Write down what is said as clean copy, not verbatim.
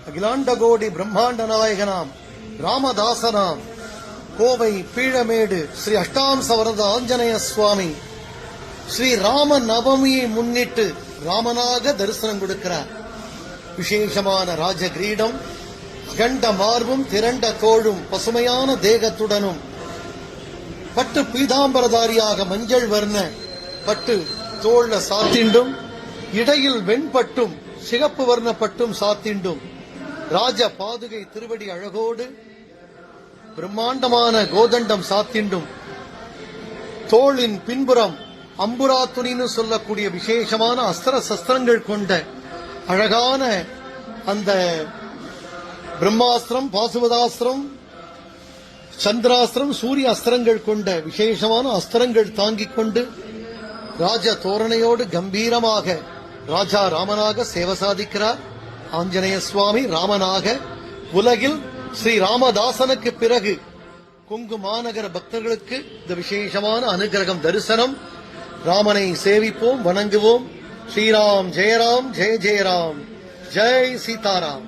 அகிலாண்ட கோடி பிரம்மாண்ட நாயகனாம் ராமதாசனாம் கோவை பீழமேடு ஸ்ரீ அஷ்டாம்ச வரத ஆஞ்சநேய சுவாமி ஸ்ரீ ராம நவமியை முன்னிட்டு ராமனாக தரிசனம் கொடுக்கிறார். விசேஷமான ராஜ கிரீடம், அகண்ட மார்பும் திரண்ட தோளும் பசுமையான தேகத்துடனும் பட்டு பீதாம்பரதாரியாக மஞ்சள் வர்ண பட்டு தோள்ல சாத்திண்டும் இடையில் வெண்பட்டும் சிகப்பு வர்ண பட்டும் சாத்திண்டும் ராஜ பாதுகை திருவடி அழகோடு பிரம்மாண்டமான கோதண்டம் சாத்திண்டும் தோளின் பின்புறம் அம்புரா துணின்னு சொல்லக்கூடிய விசேஷமான அஸ்திர சஸ்திரங்கள் கொண்ட அழகான அந்த பிரம்மாஸ்திரம், பாசுபதாஸ்திரம், சந்திராஸ்திரம், சூரிய அஸ்திரங்கள் கொண்ட விசேஷமான அஸ்திரங்கள் தாங்கிக் கொண்டு ராஜ தோரணையோடு கம்பீரமாக ராஜா ராமனாக சேவை சாதிக்கிறார். ஆஞ்சநேய சுவாமி ராமனாக உலகில் ஸ்ரீ ராமதாசனுக்கு பிறகு கொங்கு மாநகர பக்தர்களுக்கு இந்த விசேஷமான அனுகிரகம் தரிசனம். ராமனை சேவிப்போம், வணங்குவோம். ஸ்ரீராம் ஜெயராம், ஜெய ஜெயராம், ஜெய் சீதாராம்.